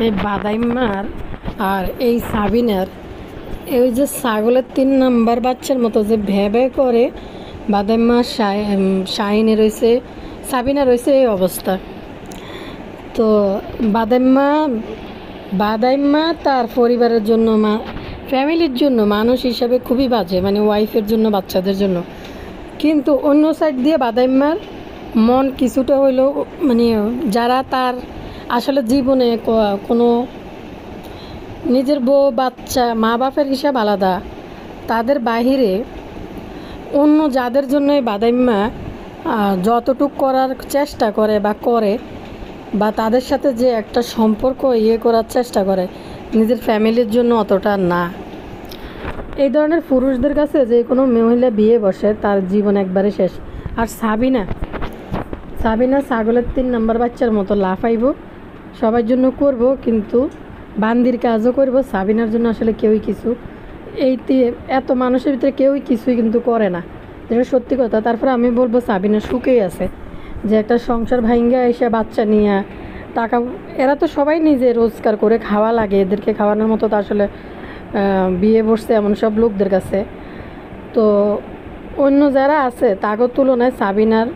এই বাদাইম্মার আর এই সাবিনার এই যে ছাগলের ৩ নাম্বার বাচ্চার মতো যে ভ্যাবে করে বাদাইম্মা শাহিনে রয়েছে, সাবিনা রয়েছে এই অবস্থা। তো বাদাইম্মা তার পরিবারের জন্য ফ্যামিলির জন্য মানুষ হিসাবে খুবই বাজে, মানে ওয়াইফের জন্য, বাচ্চাদের জন্য। কিন্তু অন্য সাইড দিয়ে বাদাইম্মার মন কিছুটা হইলেও, মানে যারা তার আসলে জীবনে কোনো নিজের বউ বাচ্চা মা বাপের হিসাব আলাদা, তাদের বাহিরে অন্য যাদের জন্য বাদাইম্মা যতটুক করার চেষ্টা করে বা তাদের সাথে যে একটা সম্পর্ক করার চেষ্টা করে, নিজের ফ্যামিলির জন্য অতটা না। এই ধরনের পুরুষদের কাছে যে কোনো মহিলা বিয়ে বসে তার জীবন একবারে শেষ। আর সাবিনা ছাগলের ৩ নাম্বার বাচ্চার মতো লাফাইব, সবার জন্য করব, কিন্তু বান্দির কাজও করব। সাবিনার জন্য আসলে কেউই কিছু, এত মানুষের ভিতরে কেউই কিছুই কিন্তু করে না, যেটা সত্যি কথা। তারপরে আমি বলবো সাবিনা সুখেই আছে, যে একটা সংসার ভাঙ্গা এসে বাচ্চা নিয়ে টাকা, এরা তো সবাই নিজে রোজগার করে খাওয়া লাগে, এদেরকে খাওয়ানোর মতো তো আসলে বিয়ে বসছে এমন সব লোকদের কাছে। তো অন্য যারা আছে তাগর তুলনায় সাবিনার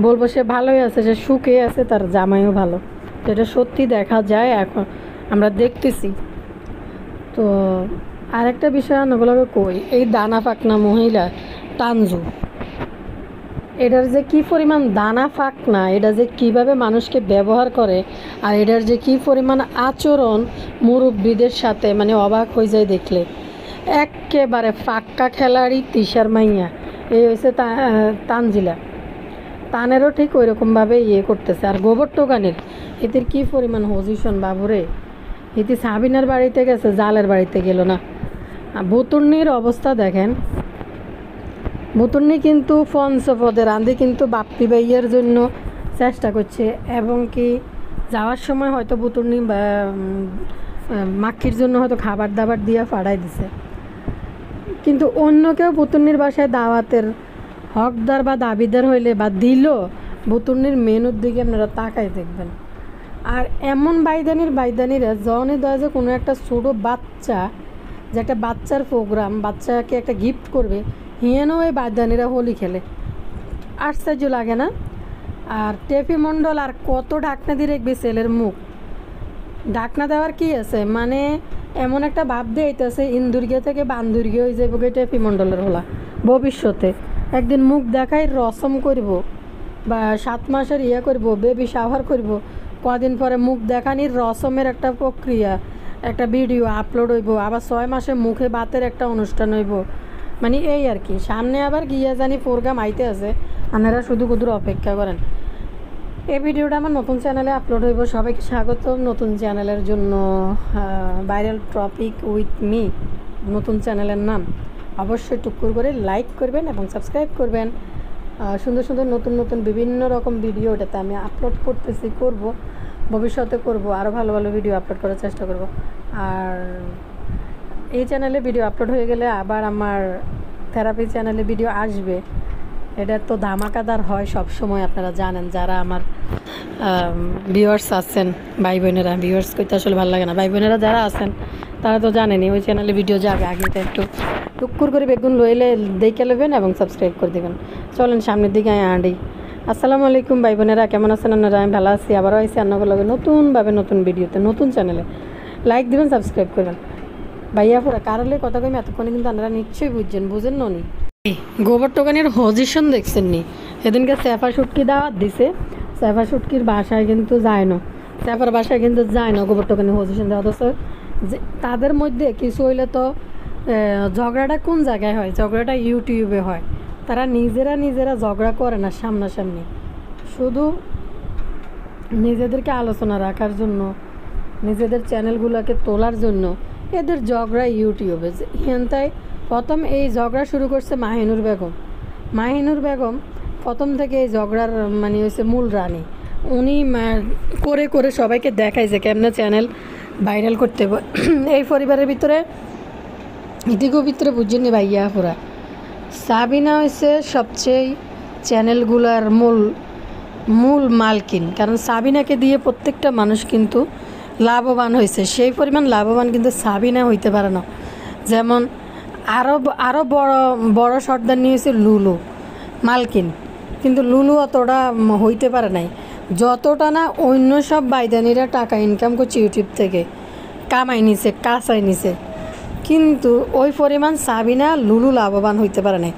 বলবো সে ভালোই আছে, সে সুখে আছে, তার জামাইও ভালো, যেটা সত্যি দেখা যায়, এখন আমরা দেখতেছি। তো আরেকটা বিষয় ওগুলোকে কই, এই দানা ফাঁকনা মহিলা তানজু, এটার যে কী পরিমাণ দানা ফাঁকনা, এটা যে কিভাবে মানুষকে ব্যবহার করে, আর এটার যে কী পরিমাণ আচরণ মুরব্বীদের সাথে, মানে অবাক হয়ে যায় দেখলে। একেবারে ফাক্কা খেলাড়ি তিশার মাইয়া, এই হয়েছে তানজিলা, তানেরও ঠিক ওই রকমভাবে করতেছে। আর গোবর টোকানের এদের কী পরিমাণ পজিশন বাবুরে, এটি সাবিনার বাড়িতে গেছে, জালের বাড়িতে গেল না। বুতুর্নির অবস্থা দেখেন, বুতুর্নি কিন্তু পঞ্চপদে রাঁধে কিন্তু বাপ্পি ভাইয়ের জন্য চেষ্টা করছে, এবং কি যাওয়ার সময় হয়তো বুতুর্নি মাক্ষির জন্য হয়তো খাবার দাবার দিয়ে পাঠাই দিছে। কিন্তু অন্য কেউ বুতুর্নির বাসায় দাওয়াতের হকদার বা দাবিদার হইলে বা দিল, বুতুর্নির মেনুর দিকে আপনারা তাকাই দেখবেন। আর এমন বাইদানিরা জনে দেয় যে কোনো একটা ছোটো বাচ্চা, যে একটা বাচ্চার প্রোগ্রাম, বাচ্চাকে একটা গিফট করবে, হিয়েনও এই বাইদানিরা হোলি খেলে, আশ্চর্য লাগে না? আর টেপি মণ্ডল আর কত ঢাকনা দিয়ে রাখবে ছেলের মুখ, ঢাকনা দেওয়ার কি আছে, মানে এমন একটা ভাব দিয়েছে ইন্দুর্গিয়া থেকে বান্দুর্গিয়া হয়ে যাবো টেপি মণ্ডলের হলা। ভবিষ্যতে একদিন মুখ দেখাই রসম করব, বা 7 মাসের করব, বেবি শাওয়ার করব, কদিন পরে মুখ দেখানির রসমের একটা প্রক্রিয়া, একটা ভিডিও আপলোড হইব, আবার 6 মাসে মুখে বাতের একটা অনুষ্ঠান হইব, মানে এই আর কি। সামনে আবার গিয়া জানি প্রোগ্রাম আইতে আছে, আপনারা শুধু কুদুর অপেক্ষা করেন। এই ভিডিওটা আমার নতুন চ্যানেলে আপলোড হইব। সবাইকে স্বাগত নতুন চ্যানেলের জন্য। ভাইরাল টপিক উইথ মি নতুন চ্যানেলের নাম। অবশ্যই টুকুর করে লাইক করবেন এবং সাবস্ক্রাইব করবেন। সুন্দর সুন্দর নতুন বিভিন্ন রকম ভিডিও এটাতে আমি আপলোড করব, ভবিষ্যতে করব, আরও ভালো ভালো ভিডিও আপলোড করার চেষ্টা করব। আর এই চ্যানেলে ভিডিও আপলোড হয়ে গেলে আবার আমার থেরাপি চ্যানেলে ভিডিও আসবে। এটা তো ধামাকাদার হয় সব সময়, আপনারা জানেন, যারা আমার ভিউয়ার্স আছেন, ভাই বোনেরা, ভিউয়ার্স করতে আসলে ভালো লাগে না, ভাই বোনেরা যারা আছেন তারা তো জানেনই ওই চ্যানেলে ভিডিও যাবে। আগে তো একটু টুকুর করে বেগুন লইলে দেখে নেবেন এবং সাবস্ক্রাইব করে দেবেন। চলেন সামনের দিকে আঁড়ি। আসসালামু আলাইকুম ভাই বোনেরা, কেমন আছেন আপনারা? আমি ভালো আছি, আবারও আইসি আন্নাগুলোকে নতুনভাবে নতুন ভিডিওতে, নতুন চ্যানেলে। লাইক দেবেন, সাবস্ক্রাইব করবেন। ভাইয়া পুরা কারলে কথা কইম এতক্ষণে কিন্তু আপনারা নিশ্চয়ই বুঝেন নি। গোবর টোকানের পজিশন দেখছেন নি? সেদিনকে স্যাফা শুটকি দাওয়াত দিছে, স্যাফা শুটকির বাসায় কিন্তু যায় না, স্যাফার বাসায় কিন্তু যায় না গোবর টোকানের পজিশন দেওয়া। অথচ যে তাদের মধ্যে কিছু হইলে তো ঝগড়াটা কোন জায়গায় হয়? ঝগড়াটা ইউটিউবে হয়। তারা নিজেরা ঝগড়া করে না সামনাসামনি, শুধু নিজেদেরকে আলোচনা রাখার জন্য, নিজেদের চ্যানেলগুলোকে তোলার জন্য এদের ঝগড়া ইউটিউবে। তাই প্রথম এই ঝগড়া শুরু করছে মাহিনুর বেগম প্রথম থেকে এই ঝগড়ার মানে হচ্ছে মূল রানী। উনি করে সবাইকে দেখায় যে কেমনে চ্যানেল ভাইরাল করতে হবে। এই পরিবারের ভিতরে ইদিগো ভিতরে বুঝছেনি ভাইয়া পুরা সাবিনা হয়েছে সবচেয়ে চ্যানেলগুলার মূল মালকিন, কারণ সাবিনাকে দিয়ে প্রত্যেকটা মানুষ কিন্তু লাভবান হয়েছে, সেই পরিমাণ লাভবান কিন্তু সাবিনা হইতে পারে না। যেমন আরও আরও বড় বড় সর্দার নিয়েছে লুলু মালকিন, কিন্তু লুলু অতটা হইতে পারে নাই যতটা না অন্য সব বাইদানিরা টাকা ইনকাম করছে ইউটিউব থেকে, কামাই নিছে, কাঁচাই নিছে, কিন্তু ওই পরিমাণ সাবিনা লুলু লাভবান হইতে পারে নাই।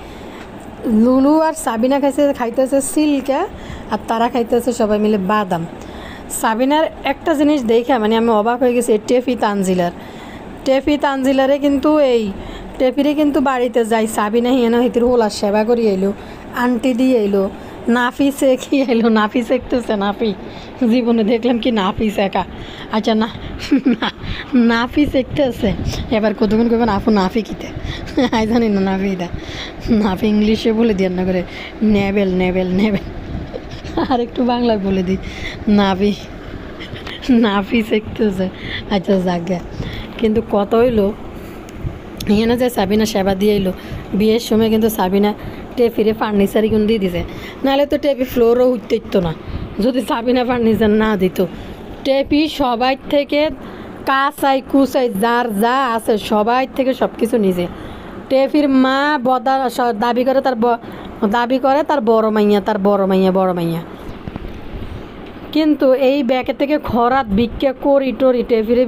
লুলু আর সাবিনা খাইতেছে সিল্কা, আর তারা খাইতেছে সবাই মিলে বাদাম। সাবিনার একটা জিনিস দেখে মানে আমি অবাক হয়ে গেছি, টেফি তানজিলারে কিন্তু এই টেফিরে কিন্তু বাড়িতে যাই সাবিনা হিয়ানো হিতির হোলার সেবা করি এলো, আন্টি দিয়ে এলো, নাফি শেখি এলো, নাফি শেখতেছে, নাফি জীবনে দেখলাম কি নাফি শেখা, আচ্ছা না নাফি শেখতেছে, এবার কতক্ষণ করবেন আপু নাফি কিতে আই জানি না নাফিটা, নাফি ইংলিশে বলে দিয়ে না করে নেবেল নেবেল নেবেল, আর একটু বাংলায় বলে দিই নাফি, নাফি শিখতেছে। আচ্ছা জাগে, কিন্তু কত হইলো এখানে যে সাবিনা সেবা দিয়ে এলো বিয়ের সময়, কিন্তু সাবিনা টেফিরে ফার্নিচার গুণ দিয়ে দিছে, নাহলে তো টেপি ফ্লোরও উঠতে দিত না যদি সাবিনা ফার্নিচার না দিত। টেপি সবাই থেকে কাঁচাই কুচাই যার যা আছে সবাই থেকে সব কিছু নিজে। টেফির মা দাবি করে তার বড় মাইয়া, কিন্তু এই ব্যাকে থেকে খরাত ভিক্ষা করি টরি টেফিরে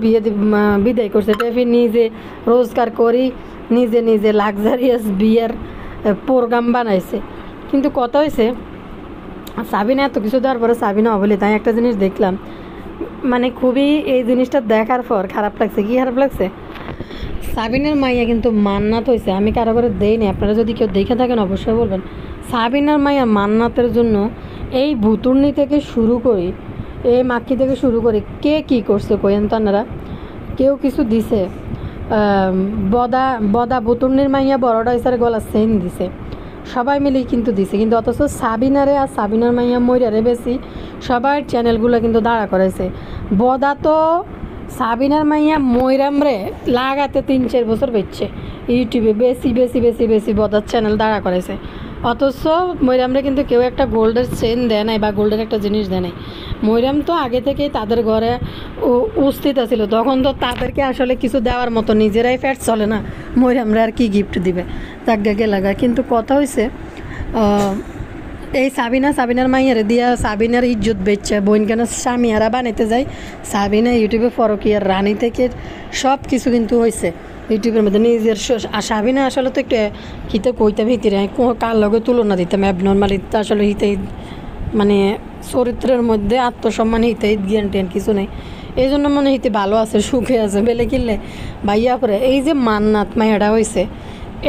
বিদায় করছে। টেফি নিজে রোজগার করি নিজে লাক্সারিয়াস বিয়ের প্রোগ্রাম বানাইছে। কিন্তু কত হয়েছে সাবিনা এত কিছু দেওয়ার পরে সাবিনা অবলি, তাই একটা জিনিস দেখলাম মানে খুবই এই জিনিসটা দেখার পর খারাপ লাগছে। কি খারাপ লাগছে, সাবিনার মাইয়া কিন্তু মান্নাত হয়েছে, আমি কারো করে দেইনি, আপনারা যদি কেউ দেখে থাকেন অবশ্যই বলবেন। সাবিনার মাইয়া মান্নাতের জন্য এই ভুতুর্নি থেকে শুরু করি, এই মাক্কি থেকে শুরু করি, কে কী করছে কইেন তো আপনারা, কেউ কিছু দিছে, বদা ভুতুর্নির মাইয়া বড়টা হিসাবে গলা সেন দিছে, সবাই মিলেই কিন্তু দিছে, কিন্তু অথচ সাবিনারে আর সাবিনার মাইয়া মইরারে বেশি সবার চ্যানেলগুলো কিন্তু দাঁড়া করেছে। বদা তো সাবিনার মাইয়া ময়রামরে লাগাতে 3-4 বছর বেচছে ইউটিউবে, বেশি বদার চ্যানেল দাঁড়া করেছে, অথচ ময়রামরে কিন্তু কেউ একটা গোল্ডের চেন দেয় নাই বা গোল্ডের একটা জিনিস দেয় নাই। ময়রাম তো আগে থেকেই তাদের ঘরে উপস্থিত ছিল, তখন তো তাদেরকে আসলে কিছু দেওয়ার মতো নিজেরাই ফ্যাট চলে না, ময়রামরে আর কি গিফট দিবে তাকে লাগা। কিন্তু কথা হয়েছে এই সাবিনার মাইয়ারে দিয়া সাবিনার ইজ্জত বেচছে, বোন কেন স্বামীরা বানাইতে যায়, সাবিনা ইউটিউবে ফরকিয়ার রানী থেকে সব কিছু কিন্তু হয়েছে ইউটিউবের মধ্যে নিজের। সাবিনা আসলে তো একটু হিতে কইতাম হিতিরে কার লগে তুলনা দিতাম অ্যাবনর্মালি, আসলে হিতে মানে চরিত্রের মধ্যে আত্মসম্মান হিতে জ্ঞান টেন কিছু নেই, এই জন্য মনে হিতে ভালো আছে, সুখে আছে বেলে কিনলে ভাইয়া পরে। এই যে মান্নাত মাইয়াটা হয়েছে,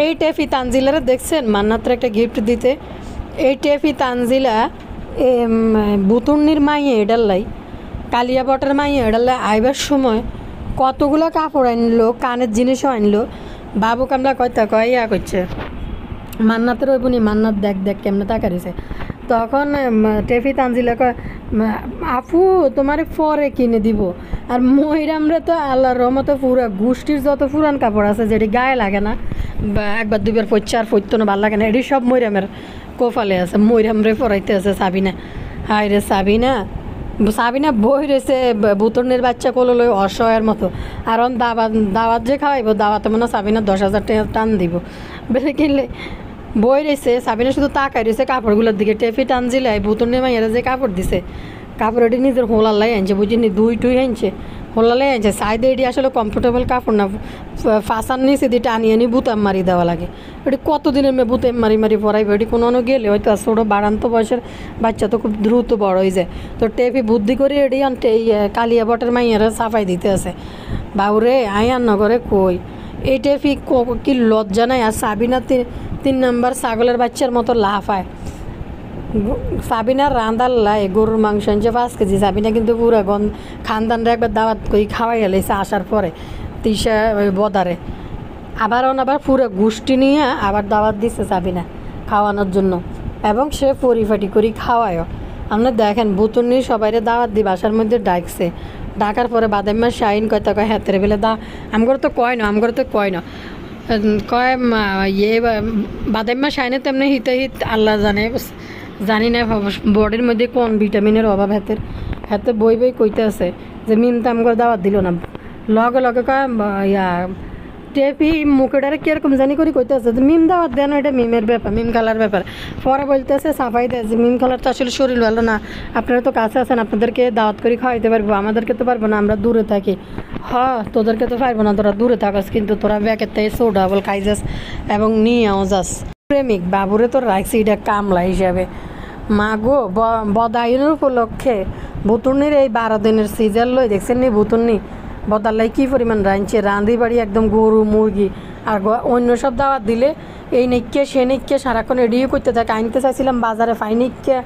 এই টেফি তানজিলারে দেখছেন মান্নাতের একটা গিফট দিতে, এই টেফি তানজিলা বুতুর্নির মাইয়ে এডাল্লাই কালিয়া বটের মাইয়ে এডাল্লাই আইবার সময় কতগুলো কাপড় আনলো, কানের জিনিসও আনলো। বাবু কামলা কয় ইয়া করছে মান্নাতের ওই বুনি, মান্নাত দেখ কেমনে তাকারিছে। তখন টেফি তানজিলা কয় আপু তোমার পরে কিনে দিব। আর মহিরামরে তো আল্লাহর রহমতে পুরা গোষ্ঠীর যত পুরান কাপড় আছে যেটি গায়ে লাগে না বা একবার দুবার পড়ছে আর পড়তো না, ভালো লাগে না, এটি সব মহিরামের কোফালে আছে, মহিরামরে পরাইতে আছে সাবিনা। হায় রে সাবিনা বই রয়েছে বুতর্নের বাচ্চা কোলো লই অসহায়ের মতো। আর দাওয়াত যে খাওয়াইব দাওয়াতে মনে সাবিনা 10,000 টাকা টান দিব বেড়ে কিনলে বই রয়েছে। সাবিনা শুধু তাকাই রয়েছে কাপড়গুলোর দিকে। টেফি টানজিলাই বুতর্নের মাইয়ারা যে কাপড় দিছে, কাপড় এটি নিজের হোলালাই আনছে, বুঝিনি দুই আনছে, হোলালাই আনছে। সাইডে এটি আসলে কমফোর্টেবল কাপড় না, ফাঁসার নিচে দিয়ে টানিয়ে নি বুতাম মারি দেওয়া লাগে। এটি কতদিনের মেয়ে বুতাম মারি পরাইবে, এটি কোনো গেলে হয়তো ছোটো বাড়ান্ত বয়সের বাচ্চা তো খুব দ্রুত বড় হয়ে যায়। তো টেপি বুদ্ধি করে এটি এই কালিয়া বটের মাইয়ারা সাফাই দিতে আছে। বাউরে আয়ার নগরে কই এই টেপি কি লজ্জা নাই। আর সাবিনা 3 নম্বর ছাগলের বাচ্চার মতো লাফায়। সাবিনার রান্দার লাই গরুর মাংস আনছে 5 কেজি। সাবিনা কিন্তু পুরো খানদানরা একবার দাওয়াত করে খাওয়াই গেলেছে আসার পরে তিসা ওই বদারে, আবার পুরো গোষ্ঠী নিয়ে আবার দাওয়াত দিচ্ছে সাবিনা খাওয়ানোর জন্য, এবং সে পরিপাটি করে খাওয়ায়ও। আপনি দেখেন বুতুর্নি সবাইরে দাওয়াত দিয়ে বাসার মধ্যে ডাকছে, ডাকার পরে বাদাম্মা শাইন কয় কয় হাতের বেলে আমগর তো কয় না কয় বাদাম্মা শাইনে তেমনি হিত আল্লাহ জানে, জানি না বডির মধ্যে কোন ভিটামিনের অভাব হাতে বই বই কইতে আছে যে মিম তাম করে দাওয়াত দিল না, লগে লগে কয় ইয়া টেপি মুখেটারে কিরকম জানি করে কইতে আছে মিম দাওয়াত দেন, এটা মিমের ব্যাপার, মিম খালার ব্যাপার। পরে বলতেছে সাফাই দেয় যে মিম খালার তো আসলে শরীর ভালো না, আপনারা তো কাছে আছেন, আপনাদেরকে দাওয়াত করে খাওয়াইতে পারবো, আমাদেরকে তো পারবো না, আমরা দূরে থাকি। তোদেরকে তো পারবো না, তোরা দূরে থাকস, কিন্তু তোরা ব্যাকের থেকে সোডা বল খাইজাস এবং নিয়েও যাস। প্রেমিক বাবুরে তো রাখছি এটা কামলা হিসাবে। মা গো বদায়নের উপলক্ষে বুতুর্নির এই 12 দিনের সিজার লই দেখছেন নি, বুতুর্নি বদাল্লাই কী পরিমাণ রাঁধছে, রাঁধি বাড়ি একদম গরু মুরগি আর অন্য সব দাওয়াত দিলে এই নেইকে সে নেইকে সারাক্ষণ এডিও করতে থাকে। আনতে চাইছিলাম বাজারে ফাই নেইকে,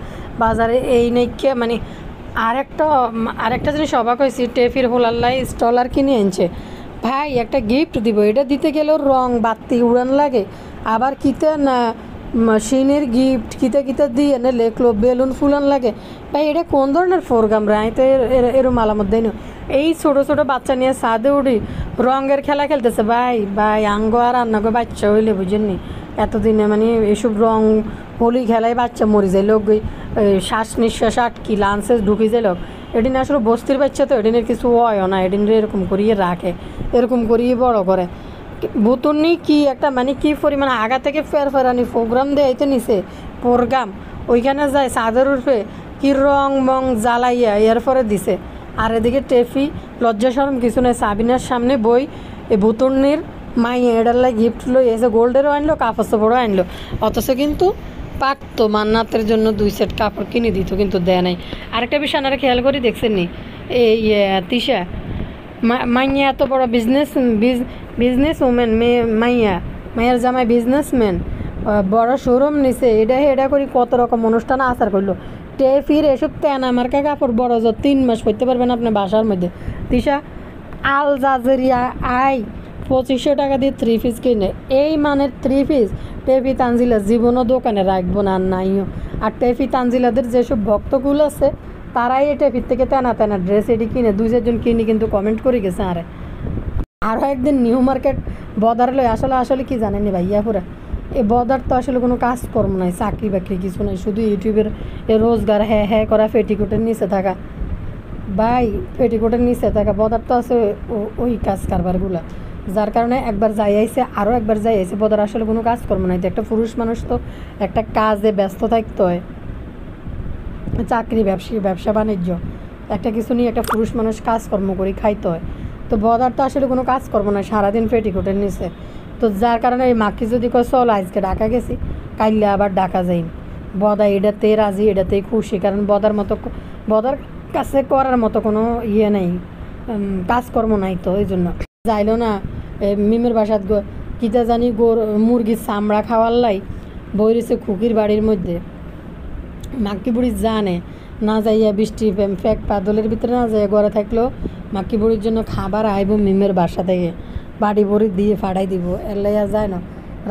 বাজারে এই নেইকে মানে আরেকটা জিনিস অবাক হয়েছি, টেফির হোলাল্লাই স্টলার কিনে আনছে। ভাই একটা গিফট দিব, এটা দিতে গেলেও রং বাতি উড়ান লাগে, আবার কিতে না মেশিনের গিফট কিতে কিতে দিয়ে এনে লেখলো বেলুন ফুলান লাগে। ভাই এটা কোন ধরনের প্রোগ্রাম রে? আমি তো এরম আলামত দেয় না। এই ছোটো ছোটো বাচ্চা নিয়ে ছাদে উঠি রঙের খেলা খেলতেছে। ভাই আঙ্গ আর আন্নাগো বাচ্চা হইলে বুঝেননি, এতদিনে মানে এসব রং হোলি খেলায় বাচ্চা মরি যায় লোক, শ্বাস নিঃশ্বাস আটকি লাঞ্চে ঢুকি যায় লোক। এদিন আসলে বস্তির বাচ্চা তো এদিনের কিছু হয় না, এদিন এরকম করিয়ে রাখে, এরকম করিয়ে বড় করে। বুতুর্নি কি একটা মানে কি পরিমাণ আগা থেকে ফেরানি প্রোগ্রাম দেয় তো নিছে প্রোগ্রাম, ওইখানে যায় চাঁদের উঠে কি রং মং জ্বালাইয়া এরপরে দিছে। আর এদিকে টেফি লজ্জা শরম কিছু নেই, সাবিনার সামনে বই এই বুতুর্নির মাই এডাল্লাই গিফট লই এসে গোল্ডেরও আনলো, কাপড় চাপড়ও আনলো, অথচ কিন্তু পাকতো মান্নাতের জন্য 2 সেট কাপড় কিনে দিত, কিন্তু দেয় নাই। আরেকটা বিষয় আপনারা খেয়াল করে দেখছেন নি, এই তিশা মাইয়া এত বড় বিজনেস ওমেন, মাইয়ার জামাই বিজনেসম্যান, বড় শোরুম নিছে, এটা করে কত রকম অনুষ্ঠান আচার করলো। টেফির এসব তেনা মার্কা কাপড় বড় 3 মাস পরতে পারবেন আপনার বাসার মধ্যে। তিশা আল জাজেরিয়া 2500 টাকা দিয়ে 3 পিস কিনে, এই মানের 3 পিস টেফি তানজিলা জীবনও দোকানে রাখবো না, আর নাইও। আর টেফি তানজিলাদের যেসব ভক্তগুলো আছে তারাই এই টেফির থেকে তেনা ড্রেস এটি কিনে 2-4 জন কিনে কিন্তু কমেন্ট করে গেছে। আরও একদিন নিউ মার্কেট বদার লই আসলে কি জানেনি ভাইয়া পুরা, এই বদার তো আসলে কোনো কাজকর্ম নাই, চাকরি বাকরি কিছু নাই, শুধু ইউটিউবের রোজগার হ্যাঁ করা, পেটিকোটের নিচে থাকা। ভাই পেটিকোটের নিচে থাকা বদার তো আছে ওই কাজ কারবারগুলা, যার কারণে একবার যাই আইছে আরও একবার যাই আইছে। বদার আসলে কোনো কাজকর্ম নাই। তো একটা পুরুষ মানুষ তো একটা কাজে ব্যস্ত থাকতে হয়, চাকরি ব্যবসা বাণিজ্য একটা কিছু নিয়ে একটা পুরুষ মানুষ কাজকর্ম করে খাইতে হয়। তো বদার তো আসলে কোনো কাজকর্ম নয়, সারাদিন পেটিকোটের নিচে। তো যার কারণে এই মাকে যদি কয় চল আজকে ঢাকা গেছি, কাইলে আবার ঢাকা যাই, বদা এটাতেই রাজি, এটাতেই খুশি, কারণ বদার কাছে করার মতো কোনো নেই, কাজকর্ম নাই, তো এই জন্য যাইলো না। মিমের বাসাত কিতা জানি মুরগির চামড়া খাওয়ার লাই বই রয়েছে খুকির বাড়ির মধ্যে। মাক্কি বুড়ি জানে না যাইয়া বৃষ্টি ফ্যাক পাদলের ভিতরে না যাইয়া ঘরে থাকলেও মাক্কি বুড়ির জন্য খাবার আইব মিমের বাসা থেকে, বাড়ি বড়ি দিয়ে ফাড়াই দিব, এলাইয়া যায় না।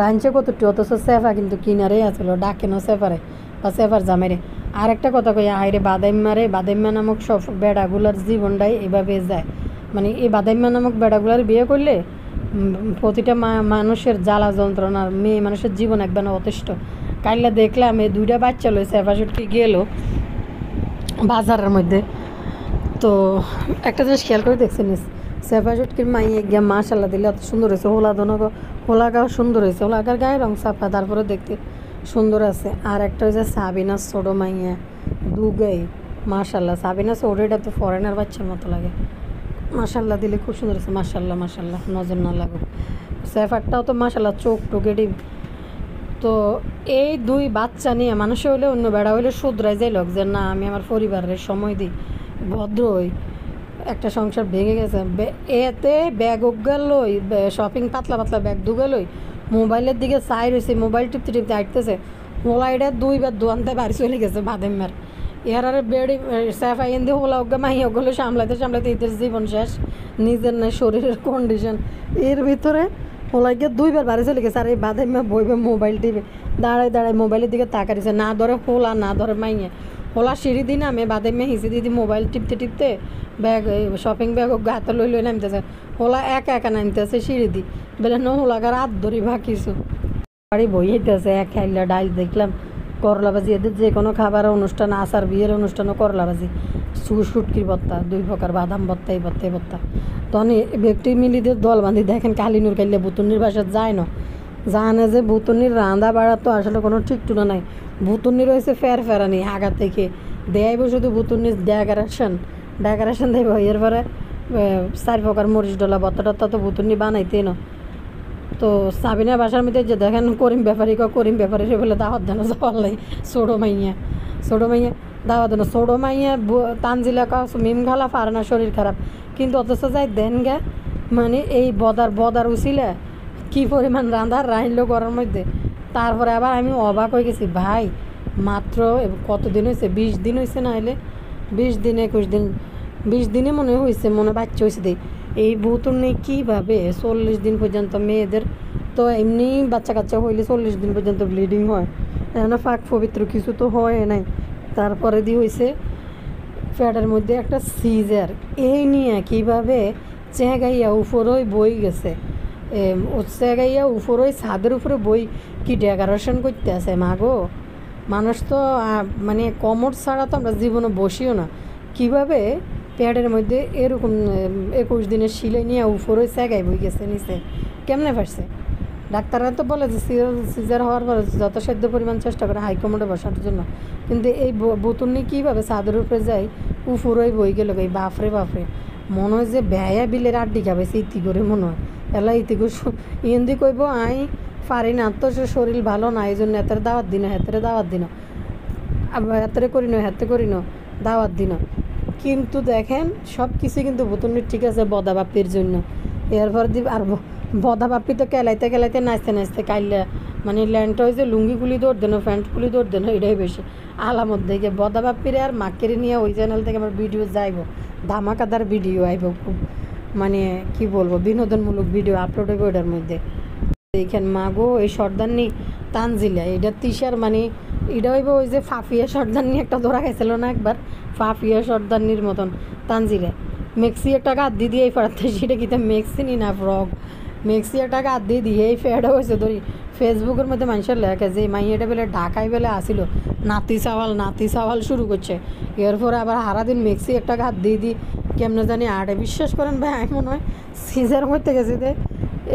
রাঁধছে কতটি, অথচ সেফা কিন্তু কিনারেই আসলো, ডাকে না সেফারে বা সেফার জামাইরে। আর একটা কথা কই, আইরে বাদাইম্মা নামক সব বেড়াগুলার জীবনটাই এভাবে যায়। মানে এই বাদাইম্মা নামক বেড়াগুলার বিয়ে করলে প্রতিটা মানুষের জ্বালা যন্ত্রণার, মেয়ে মানুষের জীবন একবার অতিষ্ঠ। কাইলা দেখলাম এই 2টা বাচ্চা লই সেফা ছুটকি গেল বাজারের মধ্যে। তো একটা জিনিস খেয়াল করে দেখছেন, সেফা চুটকির মাইয়ে গিয়া মাশাল্লাহ দিলে অত সুন্দর হয়েছে, হোলাগাও সুন্দর হয়েছে, হোলাগার গায়ে রং সাফা, তারপরে দেখতে সুন্দর আছে। আর একটা হয়েছে সাবিনা ছোটো মাইয়া, দুগাই মাশাল্লাহ। সাবিনা ছোটো, এটা তো ফরেনার বাচ্চার মতো লাগে, মাশাল্লাহ দিলে খুব সুন্দর আছে, মাশাল্লাহ নজর না লাগুক। সেফারটাও তো মাশাল্লাহ, চোখ টোকে ডিম। তো এই 2 বাচ্চা নিয়ে মানুষ হইলে অন্য বেড়া হইলে শুধরাই যাই লোক যে না আমি আমার পরিবারের সময় দিই, ভদ্র হই। একটা সংসার ভেঙে গেছে এতে ব্যাগ ওগা লই, শপিং পাতলা ব্যাগ দুগে লই, মোবাইলের দিকে চাই রয়েছে, মোবাইল টিপতে আইতেছে, মোবাইলটা 2 বার দোয়ানতে বাড়ি চলে গেছে বাদেমার। আর বেড়ি সেফা এনে হোলা ওগা মাই ওগুলো সামলাইতে এদের জীবন শেষ, নিজের নাই শরীরের কন্ডিশন। এর ভিতরে হোলাইকে 2 বার বাড়ি চলে গেছে। আর এই বাদেমা বইবে মোবাইল টিপে দাঁড়ায় মোবাইলের দিকে তাকাইছে, না ধরে হোলা না ধরে মাইয়ে। হোলা সিঁড়ি দিন আমি বাদেমে হিসি দিদি মোবাইল টিপতে ব্যাগ শপিং ব্যাগ হাতে লই নামতেছে, হোলা একা নামতেছে সিঁড়ি দি বেলে হোলাকার হাত ধরি বা কিছু বাড়ি বই হইতেছে। এক খাইলা ডাইল দেখলাম, করলা ভাজি, এদের যে কোনো খাবার অনুষ্ঠান, আচার বিয়ের অনুষ্ঠানও করলা ভাজি। শুটকির ভর্তা 2 প্রকার, বাদাম ভর্তা, এই ভর্তা এই ভর্তা। তখন ব্যক্তি মিলিদের দল বাঁধি দেখেন কালিনুর কাইলে বুতুনির বাসায় যায় না, জানে যে বুতুনির রাঁধা বাড়া তো আসলে কোনো ঠিক টুনা নাই। বুতুনির হয়েছে ফেরানি আগা থেকে দেয়াইব শুধু বুতুনির ডেকোরেশন দেব। এরপরে 4 প্রকার মরিচ ডলা ভর্তা টত্তা তো বুতুনি বানাইতেই না। তো সাবিনা বাসার মধ্যে যে দেখেন করিম ব্যাপারী সে বলে দাওয়াত দেন যাওয়ার লাই ছোটো মাইয়া দাওয়াত দেন ছোটো মাইয়া তানজিলা কাজ মিম খালা পারে না, শরীর খারাপ, কিন্তু অথচ যাই দেন গে মানে এই বদার উচিলে কি পরিমাণ রান্ধার রাইনলো ঘরের মধ্যে। তারপরে আবার আমি অবাক হয়ে গেছি, ভাই মাত্র কতদিন হয়েছে, 20 দিন হয়েছে, না হলে 20 দিন 21 দিন 20 দিনে মনে হয়েছে, বাচ্চা হয়েছে দেই। এই বুতুনি কীভাবে 40 দিন পর্যন্ত মেয়েদের তো এমনি বাচ্চা কাচ্চা হইলে 40 দিন পর্যন্ত ব্লিডিং হয়, এখন ফাঁক পবিত্র কিছু তো হয় নাই। তারপরে দিয়ে হয়েছে ফ্যাটের মধ্যে একটা সিজার, এই নিয়ে কীভাবে চেগাইয়া উপরই বই গেছে, চেগাইয়া উপরই ছাদের উপরে বই কি ডেকোরেশন করতে আছে। মাগো মানুষ তো মানে কমর ছাড়া তো আমরা জীবনে বসিও না। কীভাবে প্যাডের মধ্যে এরকম 21 দিনের সিলাই নিয়ে উপরে চেগাই বই গেছে নিচে, কেমনে পারছে? ডাক্তাররা তো বলে যে সিজার হওয়ার পর যথাসাধ্য পরিমাণ চেষ্টা করে হাইকমোডে বসার জন্য, কিন্তু এই বুতুনি কীভাবে চাঁদের উপরে যায় উপরেই বই গেল। এই বাপরে মনে হয় যে বেয়া বিলের আড্ডি খাবেছে ইতি করে, মনে হয় এলা ইতি করে ইন্দি কইব আই পারি না, তো শরীর ভালো না, এই জন্য এতের দাওয়াত দিন, হেতেরে দাওয়াত দিন, আবার এতেরে করি না, হেতে করি না, দাওয়াত দিন। কিন্তু দেখেন সব কিছু কিন্তু বুতুনির ঠিক আছে বদা বাপ্পির জন্য। এরপর আর বদা বাপ্পি তো কেলাইতে নাচতে কাইলে মানে ল্যান্ড হয়েছে লুঙ্গি খুলি দৌড় দেন, প্যান্ট খুলি দৌড় দেন, এটাই বেশি আলামত দেখে। বদা বাপ্পিরে আর মাক্কেরে নিয়ে ওই চ্যানেল থেকে আমার ভিডিও যাইব, ধামাকাদার ভিডিও আইব, খুব মানে কি বলবো বিনোদনমূলক ভিডিও আপলোড হইব ওটার মধ্যে। দেখেন মাগো এই সর্দারনি তানজিলা, এটা তিশার মানে এটা হইব ওই যে ফাফিয়া সর্দারনি একটা ধরা খাইছিল না একবার, ফাফিয়া সর্দারনির মতন তানজিলা মেক্সি একটা গাদ দিয়ে এই ফাড়াতে, সেটা কিন্তু মেক্সিনি না ফ্রক, মেক্সি একটা গাদ দিয়ে এই ফেডও হয়েছে ধরি। ফেসবুকের মধ্যে মানুষের লেখে যে মাইয়াটা বেলে ঢাকায় বেলে আসিল নাতি চাওয়াল শুরু করছে, এরপরে আবার সারাদিন মেক্সি একটা গাদ দিয়ে কেমনে জানি আড়ে। বিশ্বাস করেন ভাই আমি মনে হয় সিজার মধ্যে গেছি যে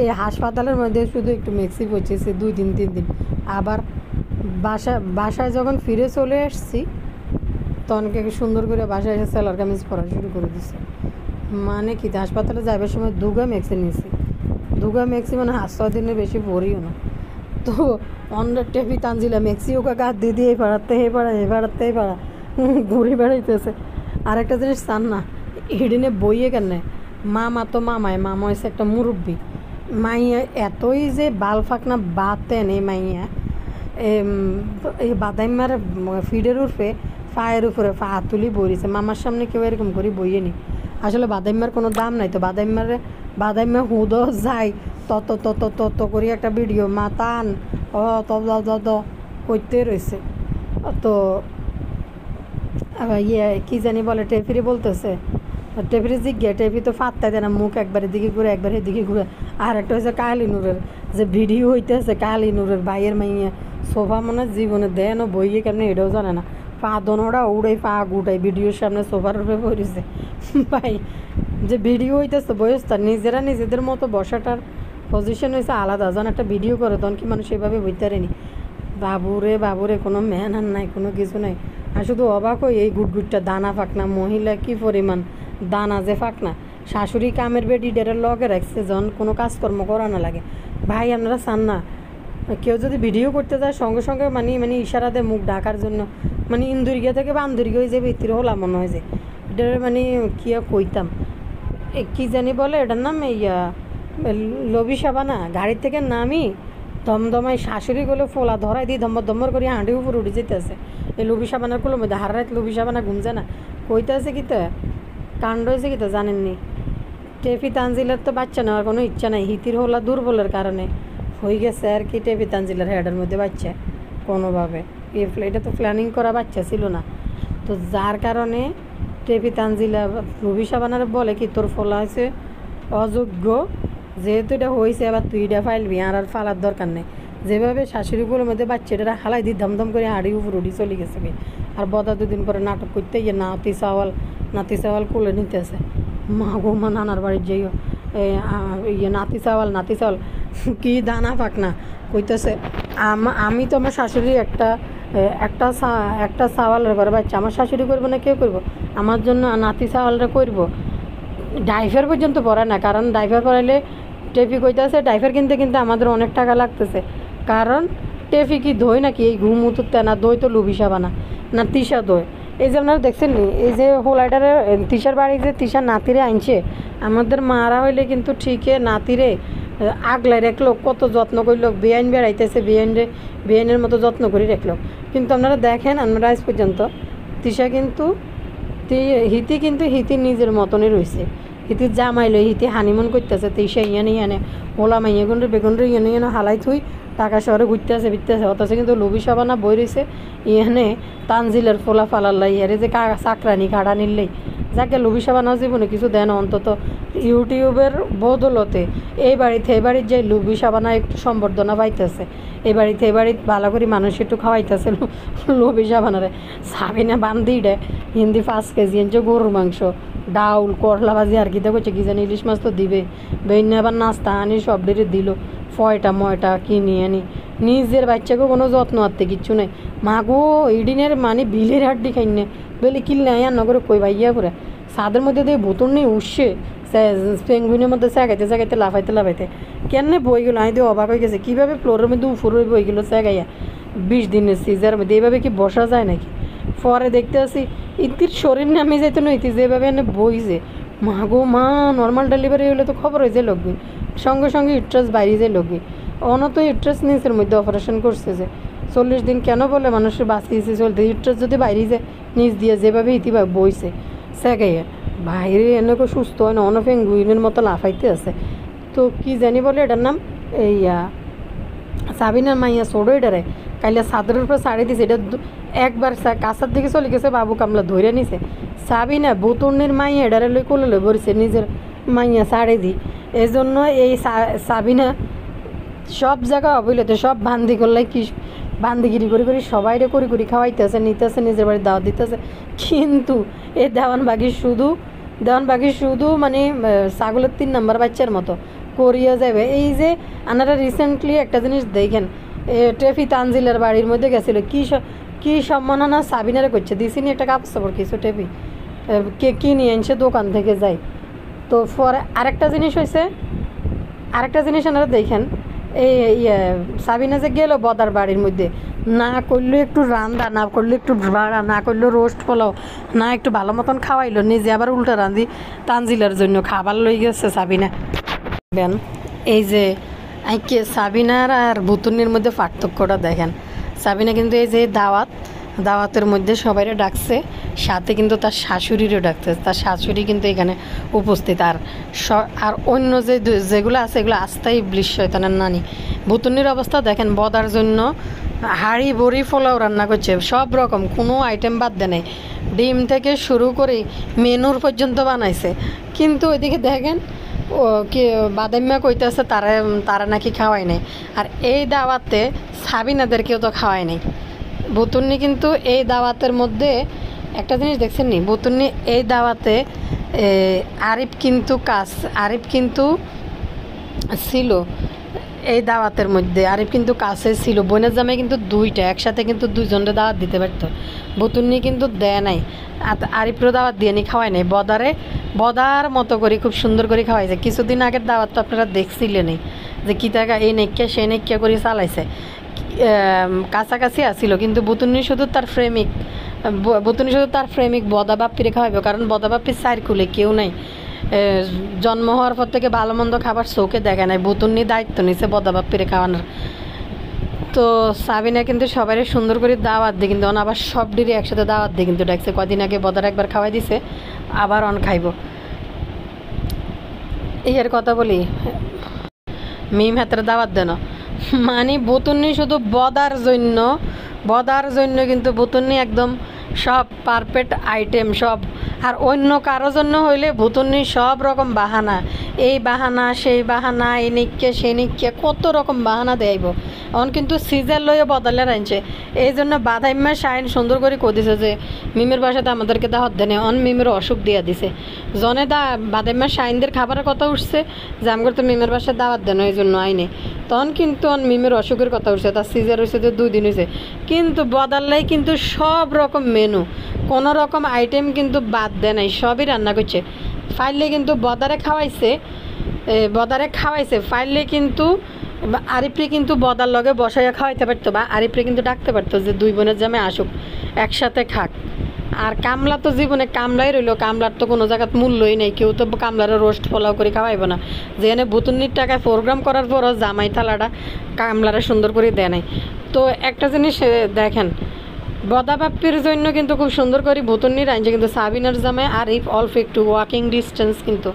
এই হাসপাতালের মধ্যে শুধু একটু মেক্সি পচেছে 2 দিন 3 দিন। আবার বাসায় যখন ফিরে চলে আসছি তখনকে সুন্দর করে বাসায় এসে সেলার কামিজ পরা শুরু করে দিছে। মানে কি হাসপাতালে যাবার সময় 2 মেক্সি নিয়েছি, 2 মেক্সি মানে 7 দিনের বেশি পরিও না। তো অন্ডার টেপি তানজিলা মেক্সি ওকে গাছ দিয়ে এই পাড়াতে এই পাড়া ঘুরে বেড়াইতেছে। আরেকটা জিনিস চান না হিডিনে বইয়ে কেন মামা তো মামা হয়েছে একটা মুরব্বী মাইয়া, এতই যে বাল ফাঁকনা বাতেন এই মাইয়া, এই বাদাইমার ফিডের উঠে ফায়ের উপরে ফা তুলি বইছে। মামার সামনে কেউ এরকম করে বইয়ে নি। আসলে বাদাইমার কোনো দাম নাই, তো বাদাইমা হুদ যায় তত করে একটা ভিডিও মাতান করতে রয়েছে। তো ইয়ে কি জানি বলে টেফিরি বলতেছে, টেফিরি জিজ্ঞে টেফি তো ফাত্তাই দেয় না, মুখ একবার এদিকে ঘুরে একবার এদিকে ঘুরে। আর একটা হচ্ছে কালিনুরের যে ভিডিও হইতেছে, কালিনুরের ভাইয়ের মাইয়া সোফা মনে জীবনে দেয় না বইয়ে কেমন এটাও জানে না, পা দনোটা উড়াই পা গুটাই ভিডিওর সামনে সোফার উপরে পড়েছে। ভাই যে ভিডিও হইতেছে বয়স তার নিজেদের মতো বসাটার পজিশন হয়েছে আলাদা, যখন একটা ভিডিও করে তখন কি মানুষ এভাবে বইতে পারেনি। বাবুরে কোনো ম্যান নাই, কোনো কিছু নাই। আর শুধু অবাক হই এই গুটগুটটা দানা ফাঁকনা মহিলা কি পরিমাণ দানা যে ফাঁকনা, শাশুড়ি কামের বেডি ডেরের লগে রাখছে যখন কোনো কাজকর্ম করা না লাগে। ভাই আপনারা চান না কেউ যদি ভিডিও করতে যায় সঙ্গে সঙ্গে মানে ইশারা দেয় মুখ ঢাকার জন্য, মানে ইন্দুরিয়া থেকে বা আন্দুরিয়া হয়ে যাবে ভিতরে হলাম মনে হয় যে এটার মানে কি কইতাম কি জানি বলে এটার নাম ইয়া লবি সাবানা। গাড়ির থেকে নামি দমদমায় শাশুড়ি গুলো ফোলা ধরাই দিয়ে দম্বর করে হাঁড়ি উপর উঠে যেতেছে। এই লবি সাবানার কুলো মধ্যে হার রাত লবি সাবানা ঘুমছে না কইতেছে কি তো কাণ্ড হয়েছে কি তো জানেননি। টেফি তানজিলের তো বাচ্চা নেওয়ার কোনো ইচ্ছা নাই, হিতির হলা দুর্বলের কারণে হয়ে গেছে আর কি। টেফি তানজিলের হেডের মধ্যে বাচ্চা কোনোভাবে এটা তো প্ল্যানিং করা বাচ্চা ছিল না, তো যার কারণে টেপি তানজিলা রবি সাবানার বলে কি তোর ফলা হয়েছে অযোগ্য, যেহেতু এটা হয়েছে আবার তুই এটা ফাইলবি, আর ফালার দরকার নেই। যেভাবে শাশুড়িগুলোর মধ্যে বাচ্চাটা হালাই দিয়ে ধমধম করে হাঁড়ি উপর উঠি চলে গেছে। আর বদা 2 দিন পরে নাটক করতে গিয়ে নাতি চাওয়াল নাতি চাওয়াল কোলে নিতেছে। মা গো মা, নানার বাড়ির যাইও, নাতি চাওয়াল কি দানা পাক না কইতেছে। আমি তো আমার শাশুড়ি একটা চাওয়ালের ঘরে বাচ্চা আমার শাশুড়ি করবো না কেউ করবো, আমার জন্য নাতি চাওয়ালরা করবো। ড্রাইভার পর্যন্ত পড়ে না, কারণ ড্রাইভার পড়াইলে টেফি কইতেছে ড্রাইভার কিনতে আমাদের অনেক টাকা লাগতেছে, কারণ টেফি কি দই নাকি, এই ঘুম উতুরতে না, দই তো লুবিসা বানা না তিসা দই। এই যে আপনারা দেখছেন নি, এই যে হোলাইটারে তিসার বাড়ি যে তিসার নাতিরে আনছে, আমাদের মারা হইলে কিন্তু ঠিকই নাতিরে আগলাই রাখলো, কত যত্ন করলো, বেআইন বেড়াইতেছে, বেআইনের মতো যত্ন করে রাখলো। কিন্তু আপনারা দেখেন, আমরা আজ পর্যন্ত তিসা কিন্তু হিতি নিজের মতনই রয়েছে। হিতির জামাইলো, হিতি হানিমুন করতেছে, তিসা ইয়ানে ওলা মাইয়া গুন্ডে বেগুন্ডে ইয়ানে হালাই থুই টাকা শহরে ঘুরতে ফিরতেছে, অথচ কিন্তু লবি সাবানা বই রয়েছে ইহানে তানজিলের ফোলা ফালাল্লাই ইয়ারে যে চাকরানি কাড়া নিলেই যাকে লবি সাবানাও জীবনে কিছু দেন, অন্তত ইউটিউবের বদলতে এই বাড়ির যে লবি সাবানা একটু সম্বর্ধনা পাইতেছে, এই বাড়িতে ভালো করে মানুষ একটু খাওয়াইতেছে লবি সাবানারে। সাবিনা বান্দি রে হিন্দি 5 কেজি এনছে গরুর মাংস, ডাউল, করলা ভাজি, আর কিতা করছে কি জানি, ইলিশ মাছ তো দিবে, বেইনে আবার নাস্তা আনি সব ডেরে দিল, ময়টা কিনি আনি। নিজের বাচ্চাকেও কোনো যত্ন আত্মে কিচ্ছু নেই। মাগো ইডিনের মানে বিলের হাড্ডি খাইনে বলে কিনলে আয়া নগরে কই ভাইয়া করে সাদের মধ্যে দিয়ে বোতল নিয়ে উঠছে, পেঙ্গুইনের মধ্যে চাগাইতে লাফাইতে কেন বই গেলো, আমি দিয়ে অবাক হয়ে গেছে কীভাবে ফ্লোরের মধ্যে উপরে বই গেলো চাগাইয়া 20 দিনের সিজার মধ্যে, এইভাবে কি বসা যায় নাকি? পরে দেখতে আসি ইতির শরীর নামে যাইতো না, ইতি যেভাবে এনে বইছে, মাগো মা নর্মাল ডেলিভারি হলে তো খবর হয়ে যায় লোকবি, সঙ্গে ইউট্রাস বাইরে যায় লোকবি, তো ইউট্রাস নিচের মধ্যে অপারেশন করছে যে 40 দিন কেন বলে মানুষের বাঁচিয়েছে চলতে, ইউট্রাস যদি বাইরে যায় নিচ দিয়ে যেভাবে ইতিভাবে বইছে সেগাইয়া বাইরে এনেকে সুস্থ হয় না, পেঙ্গুইনের মতো লাফাইতে আছে। তো কি জানি বলে এটার নাম, এইয়া সাবিনার মাইয়া ছোড়ো এটারে কাইলে চাদরের উপরে শাড়ি দিছে, এটা একবার কাছার দিকে চলে গেছে, বাবু কামলা ধরে নিছে। সাবিনা বুতুর্নির মাইয়া এটারে লই কোলে লই বলছে নিজের মাইয়া শাড়ি দি, এই জন্য এই সাবিনা সব জায়গা অবৈলতে সব বান্দি করলে কি বান্দিগিরি করে সবাইরে করি খাওয়াইতেছে, নিতেছে, নিজের বাড়ি দাওয়াত দিতেছে, কিন্তু এই দেওয়ান বাগি শুধু মানে ছাগলের 3 নম্বর বাচ্চার মতো করিয়া যাবে। এই যে আনারা রিসেন্টলি একটা জিনিস দেখেন, টেফি তানজিলের বাড়ির মধ্যে গেছিল, কি সম্মাননা সাবিনারে করছে, দিছিনি একটা কাপড় কিছু টেফি কি নিয়ে আনছে দোকান থেকে যাই। তো পরে আরেকটা জিনিস আপনারা দেখেন, এই সাবিনা যে গেল বদার বাড়ির মধ্যে, না করলো একটু রান্দা, না করলো একটু ভাড়া, না করলো রোস্ট পোলাও, না একটু ভালো মতন খাওয়াইলো, নিজে আবার উল্টা রান্ধি তানজিলার জন্য খাবার লই গেছে সাবিনা। এই যে সাবিনার আর বুতুনির মধ্যে পার্থক্যটা দেখেন। সাবিনা কিন্তু এই যে দাওয়াতের মধ্যে সবাইরে ডাকছে, সাথে কিন্তু তার শাশুড়িরও ডাকছে, তার শাশুড়ি কিন্তু এখানে উপস্থিত। আর অন্য যেগুলো আছে এগুলো আস্থাই ইবলিশ শয়তানের নানি। বুতুনির অবস্থা দেখেন, বদার জন্য হাঁড়ি বড়ি পোলাও রান্না করছে, সব রকম কোনো আইটেম বাদ দেয় নাই, ডিম থেকে শুরু করে মেনুর পর্যন্ত বানাইছে। কিন্তু ওইদিকে দেখেন ও কি বাদাম্মা কইতেছে তারা নাকি খাওয়াই নাই, আর এই দাওয়াতে সাবিনাদেরকেও তো খাওয়াই নাই। বুতুন্নি কিন্তু এই দাওয়াতের মধ্যে একটা জিনিস দেখছেন নি, বুতুন্নি এই দাওয়াতে আরিফ কিন্তু ছিল এই দাওয়াতের মধ্যে, আরিফ কিন্তু কাছে ছিল, বোনের জামাই কিন্তু 2টা একসাথে কিন্তু 2জনের দাওয়াত দিতে পারতো, বুতুন্নি কিন্তু দেয় নাই, আরিফেরও দাওয়াত দিয়ে নি, খাওয়াই নাই, বদার মতো করে খুব সুন্দর করে খাওয়াইছে। কিছুদিন আগের দাওয়াত তো আপনারা দেখছিলেনই যে কী টাকা এই নেক্কা সেই নেক্কা করে চালাইছে, কাছাকাছি আসছিল, কিন্তু বুতুন্নি শুধু তার প্রেমিক বদা বাপ্পিরে খাওয়াইব, কারণ বদা বাপ্পির সাইরকুলে কেউ নাই, জন্ম হওয়ার পর থেকে ভালো মন্দ খাবার চোখে দেখে নাই, বুতুন্নি দায়িত্ব নিছে বদা বাপ্পিরে খাওয়ানোর। তো সাবিনা কিন্তু সবাই সুন্দর করে দাওয়াত দিয়ে, কিন্তু আবার সব ডিরে একসাথে দাওয়াত দিয়ে কিন্তু ডাকছে। কদিন আগে বদার একবার খাওয়াই দিছে, আবার খাইব। এর কথা বলি, মিম হাতের দাওয়াত দেন, মানে বুতুন্নি শুধু বদার জন্য কিন্তু বুতুন্নি একদম সব পারফেক্ট আইটেম সব। আর অন্য কারো জন্য হইলে ভুতুন্নি সব রকম বাহানা, এই বাহানা সেই বাহানা, এই নিকে সেই নিকে কত রকম বাহানা দেয়ব। এখন কিন্তু সিজার লইয়ে বদলে আনছে, এই জন্য বাদাইম্মা শাইন সুন্দর করে কদিছে যে মিমের বাসাতে আমাদেরকে দাওয়াত দেনে। অন মিমের অসুখ দিয়া দিছে, জনে বাদাইম্মা শাইনদের খাবারের কথা উঠছে যে আমার তো মিমের বাসায় দাওয়াত দেন, এই জন্য আইনে। তখন কিন্তু মিমের অসুখের কথা উঠছে, তার সিজার হয়েছে তো 2 দিন হয়েছে, কিন্তু বদাল্লাই কিন্তু সব রকম মেনু, কোনো রকম আইটেম কিন্তু বাদ দেয় নাই, সবই রান্না করছে। ফাইলে কিন্তু বদারে খাওয়াইছে ফাইলে কিন্তু আরিফরে কিন্তু বদার লগে বসাইয়া খাওয়াইতে পারতো, বা আরিফরে কিন্তু ডাকতে পারতো যে 2 বোনের জামে আসুক একসাথে খাক। আর কামলা তো জীবনে কামলাই রইলো, কামলার তো কোনো জায়গাত মূল্যই নেই, কেউ তো কামলারে রোস্ট পোলাও করে খাওয়াইব না। যেখানে ভুতুন্নির টাকায় প্রোগ্রাম করার পরও জামাই থালাটা কামলারে সুন্দর করে দেয় নাই। তো একটা জিনিস দেখেন, বদাবাপ্পির জন্য কিন্তু খুব সুন্দর করে ভুতুন্নির আনছে, কিন্তু সাবিনার জামাই আরিফ অল্প একটু ওয়াকিং ডিস্টেন্স, কিন্তু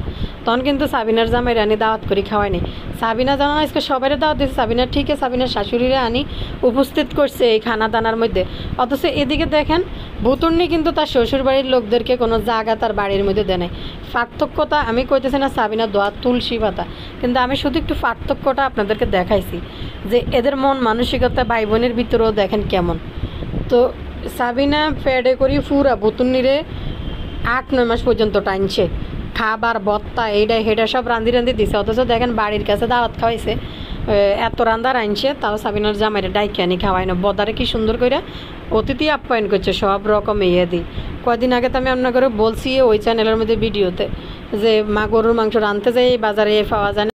তখন কিন্তু সাবিনার জামাই রানি দাওয়াত করে খাওয়ায়নি। সাবিনা জানা আজকে সবাই দাওয়াত দিচ্ছে, সাবিনা ঠিক আছে, সাবিনার শাশুড়িরা আনি উপস্থিত করছে এই খানা দানার মধ্যে। অথচ এদিকে দেখেন ভুতুন্নি কিন্তু তার শ্বশুর বাড়ির লোকদেরকে কোনো জায়গা তার বাড়ির মধ্যে দেয় নাই। পার্থক্যটা আমি কইতেছি না সাবিনা দোয়া তুলসী পাতা, কিন্তু আমি শুধু একটু পার্থক্যটা আপনাদেরকে দেখাইছি যে এদের মন মানসিকতা ভাই বোনের ভিতরেও দেখেন কেমন। তো সাবিনা ফেডে করি পুরা ভুতুন্নিরে 8-9 মাস পর্যন্ত টানছে, খাবার বত্তা এইটা হেডা সব রান্ধি দিছে। অথচ দেখেন বাড়ির কাছে দাওয়াত খাওয়াইছে, এত রান্দার আনছে, তাও সাবিনার জামাইরে ডাইকে আনি খাওয়াই না। বদারে কি সুন্দর করে অতিথি আপ্যায়ন করছে সব রকম দিই। কয়দিন আগে তো আমি আপনার করে বলছি ওই চ্যানেলের মধ্যে ভিডিওতে যে মা গরুর মাংস রাঁধতে যাই বাজারে পাওয়া যায় না।